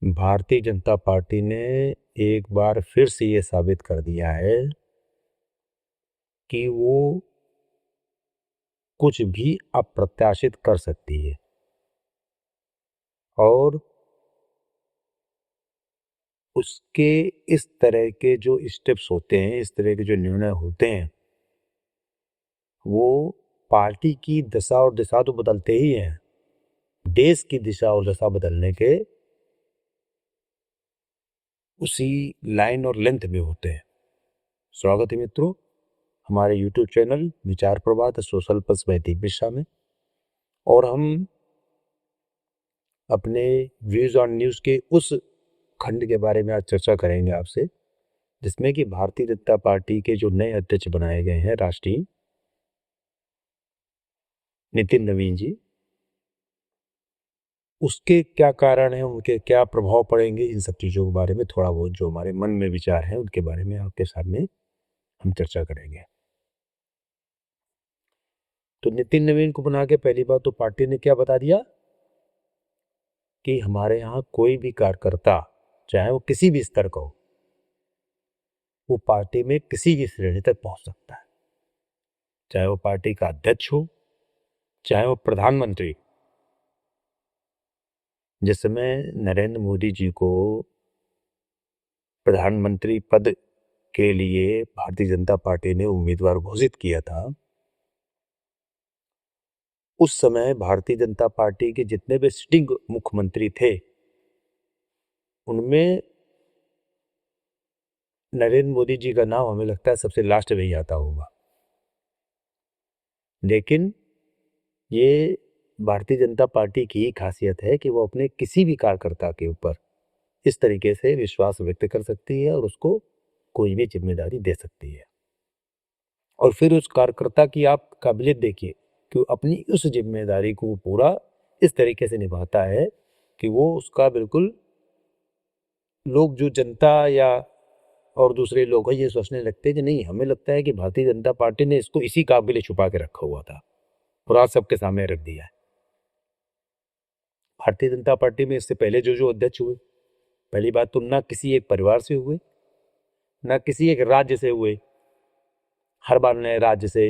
Bharatiya Janata party ने एक बार फिर से ये साबित कर दिया है कि वो कुछ भी अप्रत्याशित कर सकती है और उसके इस तरह के जो स्टेप्स होते हैं, इस तरह के जो निर्णय होते हैं, वो पार्टी की दशा और दिशा तो बदलते ही हैं, देश की दिशा और दशा बदलने के उसी लाइन और लेंथ में होते हैं। स्वागत है मित्रों हमारे यूट्यूब चैनल विचार प्रवाह सोशल पल्स वैदिक दिशा में, और हम अपने व्यूज ऑन न्यूज के उस खंड के बारे में आज चर्चा करेंगे आपसे, जिसमें कि भारतीय जनता पार्टी के जो नए अध्यक्ष बनाए गए हैं राष्ट्रीय, नितिन नवीन जी, उसके क्या कारण है, उनके क्या प्रभाव पड़ेंगे, इन सब चीजों के बारे में थोड़ा बहुत जो हमारे मन में विचार है उनके बारे में आपके सामने हम चर्चा करेंगे। तो नितिन नवीन को बना के पहली बात तो पार्टी ने क्या बता दिया कि हमारे यहाँ कोई भी कार्यकर्ता, चाहे वो किसी भी स्तर का हो, वो पार्टी में किसी भी श्रेणी तक पहुंच सकता है, चाहे वो पार्टी का अध्यक्ष हो, चाहे वो प्रधानमंत्री। जिस समय नरेंद्र मोदी जी को प्रधानमंत्री पद के लिए भारतीय जनता पार्टी ने उम्मीदवार घोषित किया था, उस समय भारतीय जनता पार्टी के जितने भी सिटिंग मुख्यमंत्री थे, उनमें नरेंद्र मोदी जी का नाम हमें लगता है सबसे लास्ट में ही आता होगा। लेकिन ये भारतीय जनता पार्टी की ही खासियत है कि वो अपने किसी भी कार्यकर्ता के ऊपर इस तरीके से विश्वास व्यक्त कर सकती है और उसको कोई भी जिम्मेदारी दे सकती है, और फिर उस कार्यकर्ता की आप काबिलियत देखिए कि अपनी उस जिम्मेदारी को पूरा इस तरीके से निभाता है कि वो उसका बिल्कुल, लोग जो जनता या और दूसरे लोग हैं ये सोचने लगते हैं कि नहीं, हमें लगता है कि भारतीय जनता पार्टी ने इसको इसी काबिल छुपा के रखा हुआ था और आज सबके सामने रख दिया है। भारतीय जनता पार्टी में इससे पहले जो जो अध्यक्ष हुए, पहली बात तो ना किसी एक परिवार से हुए, ना किसी एक राज्य से हुए, हर बार नए राज्य से,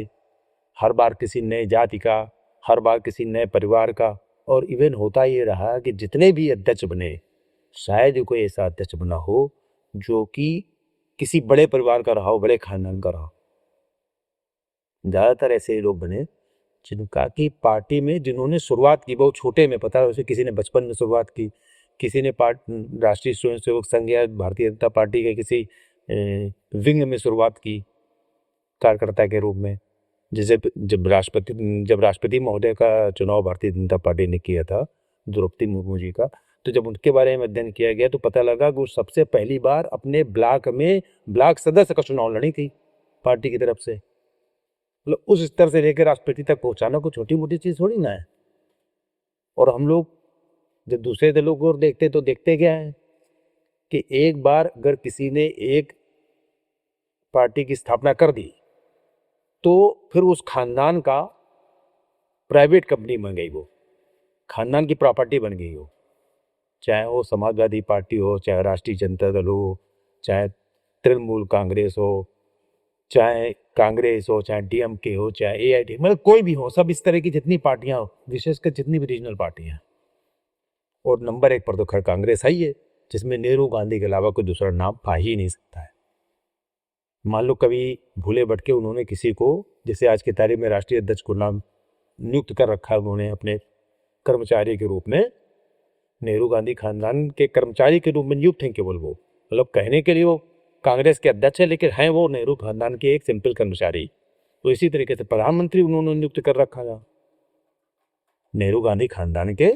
हर बार किसी नए जाति का, हर बार किसी नए परिवार का। और इवन होता ये रहा कि जितने भी अध्यक्ष बने, शायद ही कोई ऐसा अध्यक्ष बना हो जो कि किसी बड़े परिवार का रहा हो, बड़े खानदान का रहा हो। ज्यादातर ऐसे लोग बने जिनका की पार्टी में, जिन्होंने शुरुआत की बहुत छोटे में, पता है, किसी ने बचपन में शुरुआत की, किसी ने राष्ट्रीय स्वयंसेवक संघ या भारतीय जनता पार्टी के किसी विंग में शुरुआत की कार्यकर्ता के रूप में। जैसे जब राष्ट्रपति महोदय का चुनाव भारतीय जनता पार्टी ने किया था, द्रौपदी मुर्मू जी का, तो जब उनके बारे में अध्ययन किया गया तो पता लगा कि वो सबसे पहली बार अपने ब्लॉक में ब्लॉक सदस्य का चुनाव लड़ी थी पार्टी की तरफ से। मतलब उस स्तर से लेकर राष्ट्रपति तक पहुंचाना कोई छोटी मोटी चीज थोड़ी ना है। और हम लोग जब दूसरे दलों को देखते तो देखते क्या है कि एक बार अगर किसी ने एक पार्टी की स्थापना कर दी तो फिर उस खानदान का प्राइवेट कंपनी बन गई, वो खानदान की प्रॉपर्टी बन गई हो, चाहे वो समाजवादी पार्टी हो, चाहे राष्ट्रीय जनता दल हो, चाहे तृणमूल कांग्रेस हो, चाहे कांग्रेस हो, चाहे डीएमके हो, चाहे एआईडी, मतलब कोई भी हो, सब इस तरह की जितनी पार्टियां हो, विशेषकर जितनी भी रीजनल पार्टियां, और नंबर एक पर तो खैर कांग्रेस है ही है, जिसमें नेहरू गांधी के अलावा कोई दूसरा नाम पा ही नहीं सकता है। मान लो कभी भूले भटके उन्होंने किसी को, जैसे आज की तारीख में राष्ट्रीय अध्यक्ष को नाम नियुक्त कर रखा है उन्होंने अपने कर्मचारी के रूप में, नेहरू गांधी खानदान के कर्मचारी के रूप में नियुक्त हैं केवल वो, मतलब कहने के लिए वो कांग्रेस के अध्यक्ष है लेकिन हैं वो नेहरू खानदान के एक सिंपल कर्मचारी। तो इसी तरीके से प्रधानमंत्री उन्होंने नियुक्त कर रखा था नेहरू गांधी खानदान के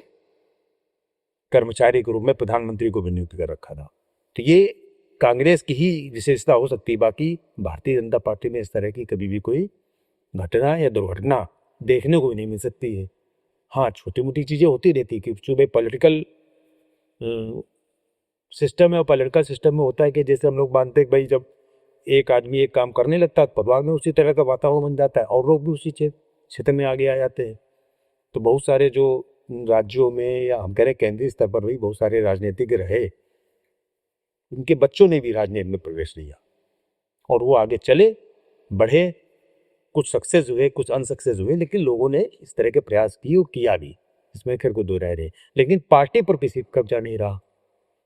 कर्मचारी के रूप में, प्रधानमंत्री को भी नियुक्त कर रखा था। तो ये कांग्रेस की ही विशेषता हो सकती है, बाकी भारतीय जनता पार्टी में इस तरह की कभी भी कोई घटना या दुर्घटना देखने को भी नहीं मिल सकती है। हाँ, छोटी मोटी चीजें होती रहती है कि सुबह पॉलिटिकल सिस्टम है, और पॉलिटिकल सिस्टम में होता है कि जैसे हम लोग मानते हैं कि भाई जब एक आदमी एक काम करने लगता है तो परिवार में उसी तरह का वातावरण बन जाता है और लोग भी उसी क्षेत्र में आगे आ जाते हैं। तो बहुत सारे जो राज्यों में या हम कह रहे केंद्रीय स्तर पर भी बहुत सारे राजनीतिज्ञ रहे, उनके बच्चों ने भी राजनीति में प्रवेश लिया और वो आगे चले बढ़े, कुछ सक्सेस हुए कुछ अनसक्सेस हुए, लेकिन लोगों ने इस तरह के प्रयास किए और किया भी, इसमें खैर कोई दो राय नहीं। लेकिन पार्टी पर किसी का कब्जा नहीं रहा,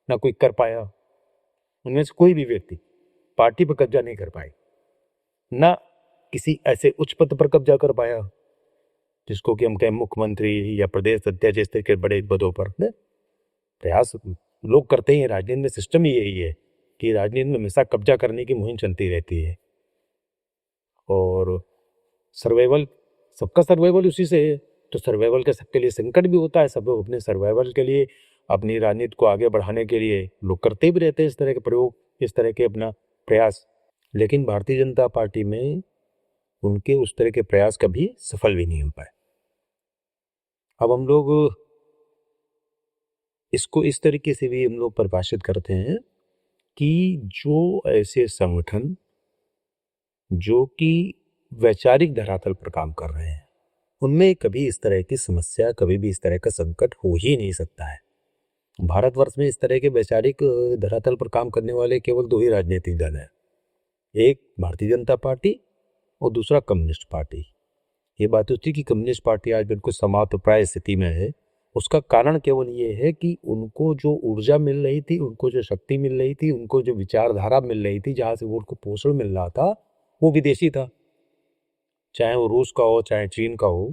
ना कोई कर पाया, उनमें से कोई भी व्यक्ति पार्टी पर कब्जा नहीं कर पाए, ना किसी ऐसे उच्च पद पर कब्जा कर पाया जिसको कि हम कहें मुख्यमंत्री या प्रदेश अध्यक्ष, इस तरह के बड़े पदों पर प्रयास लोग करते ही हैं। राजनीति में सिस्टम ही यही है कि राजनीति में हमेशा कब्जा करने की मुहिम चलती रहती है और सर्वाइवल, सबका सर्वाइवल उसी से है, तो सर्वाइवल के सबके लिए संकट भी होता है। सब लोग अपने सर्वाइवल के लिए, अपनी राजनीति को आगे बढ़ाने के लिए लोग करते भी रहते हैं इस तरह के प्रयोग, इस तरह के अपना प्रयास। लेकिन भारतीय जनता पार्टी में उनके उस तरह के प्रयास कभी सफल भी नहीं हो पाए। अब हम लोग इसको इस तरीके से भी हम लोग परिभाषित करते हैं कि जो ऐसे संगठन जो कि वैचारिक धरातल पर काम कर रहे हैं, उनमें कभी इस तरह की समस्या, कभी भी इस तरह का संकट हो ही नहीं सकता है। भारतवर्ष में इस तरह के वैचारिक धरातल पर काम करने वाले केवल दो ही राजनीतिक दल हैं, एक भारतीय जनता पार्टी और दूसरा कम्युनिस्ट पार्टी। ये बात होती है कि कम्युनिस्ट पार्टी आज बिल्कुल समाप्तप्राय स्थिति में है। उसका कारण केवल ये है कि उनको जो ऊर्जा मिल रही थी, उनको जो शक्ति मिल रही थी, उनको जो विचारधारा मिल रही थी, जहाँ से वो उनको पोषण मिल रहा था, वो विदेशी था। चाहे वो रूस का हो चाहे चीन का हो,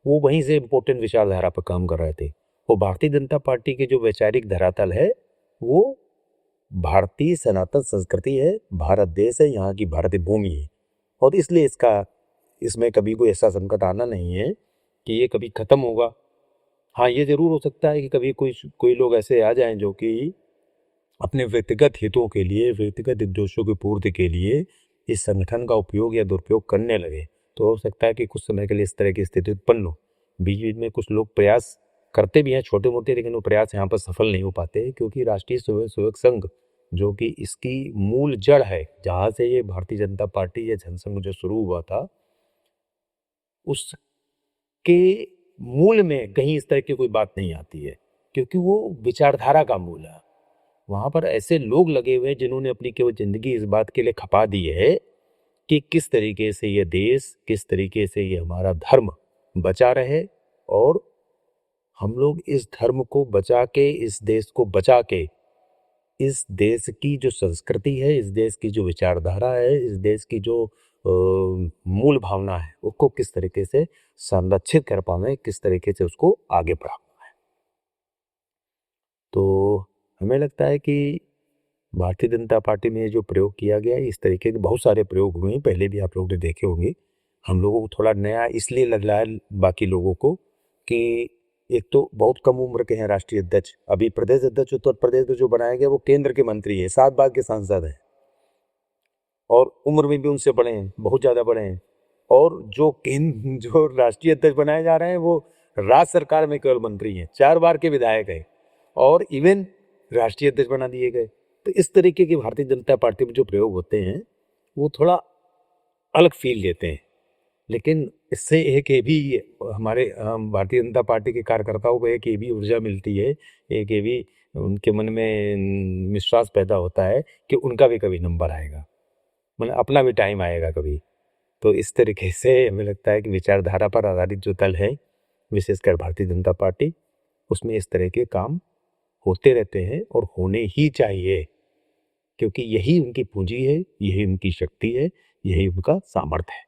वो वहीं से इम्पोर्टेंट विचारधारा पर काम कर रहे थे। वो भारतीय जनता पार्टी के जो वैचारिक धरातल है वो भारतीय सनातन संस्कृति है, भारत देश है, यहाँ की भारतीय भूमि है और इसलिए इसमें कभी कोई ऐसा संकट आना नहीं है कि ये कभी खत्म होगा। हाँ, ये जरूर हो सकता है कि कभी कोई लोग ऐसे आ जाएं जो कि अपने व्यक्तिगत हितों के लिए, व्यक्तिगत उद्देश्यों की पूर्ति के लिए इस संगठन का उपयोग या दुरुपयोग करने लगे, तो हो सकता है कि कुछ समय के लिए इस तरह की स्थिति उत्पन्न हो। बीच बीच में कुछ लोग प्रयास करते भी हैं छोटे मोटे, लेकिन वो प्रयास यहाँ पर सफल नहीं हो पाते, क्योंकि राष्ट्रीय स्वयंसेवक संघ जो कि इसकी मूल जड़ है, जहाँ से ये भारतीय जनता पार्टी या जनसंघ जो शुरू हुआ था, उसके मूल में कहीं इस तरह की कोई बात नहीं आती है, क्योंकि वो विचारधारा का मूल है। वहाँ पर ऐसे लोग लगे हुए हैं जिन्होंने अपनी केवल जिंदगी इस बात के लिए खपा दी है कि किस तरीके से ये देश, किस तरीके से ये हमारा धर्म बचा रहे और हम लोग इस धर्म को बचा के, इस देश को बचा के, इस देश की जो संस्कृति है, इस देश की जो विचारधारा है, इस देश की जो मूल भावना है, उसको किस तरीके से संरक्षित कर पाए, किस तरीके से उसको आगे बढ़ा पाए। तो हमें लगता है कि भारतीय जनता पार्टी में जो प्रयोग किया गया है, इस तरीके के बहुत सारे प्रयोग हुए हैं, पहले भी आप लोगों ने देखे होंगे। हम लोगों को थोड़ा नया इसलिए लग रहा है बाकी लोगों को कि एक तो बहुत कम उम्र के हैं राष्ट्रीय अध्यक्ष, अभी प्रदेश अध्यक्ष उत्तर प्रदेश में जो बनाया गया वो केंद्र के मंत्री है, 7 बार के सांसद हैं और उम्र में भी उनसे बड़े हैं, बहुत ज़्यादा बड़े हैं। और जो राष्ट्रीय अध्यक्ष बनाए जा रहे हैं वो राज्य सरकार में केवल मंत्री हैं, 4 बार के विधायक हैं और इवन राष्ट्रीय अध्यक्ष बना दिए गए। तो इस तरीके की भारतीय जनता पार्टी में जो प्रयोग होते हैं वो थोड़ा अलग फील देते हैं। लेकिन इससे एक ये भी हमारे भारतीय जनता पार्टी के कार्यकर्ताओं को एक ये भी ऊर्जा मिलती है, एक ये भी उनके मन में विश्वास पैदा होता है कि उनका भी कभी नंबर आएगा, मतलब अपना भी टाइम आएगा कभी। तो इस तरीके से हमें लगता है कि विचारधारा पर आधारित जो दल है, विशेषकर भारतीय जनता पार्टी, उसमें इस तरह के काम होते रहते हैं और होने ही चाहिए, क्योंकि यही उनकी पूंजी है, यही उनकी शक्ति है, यही उनका सामर्थ्य है।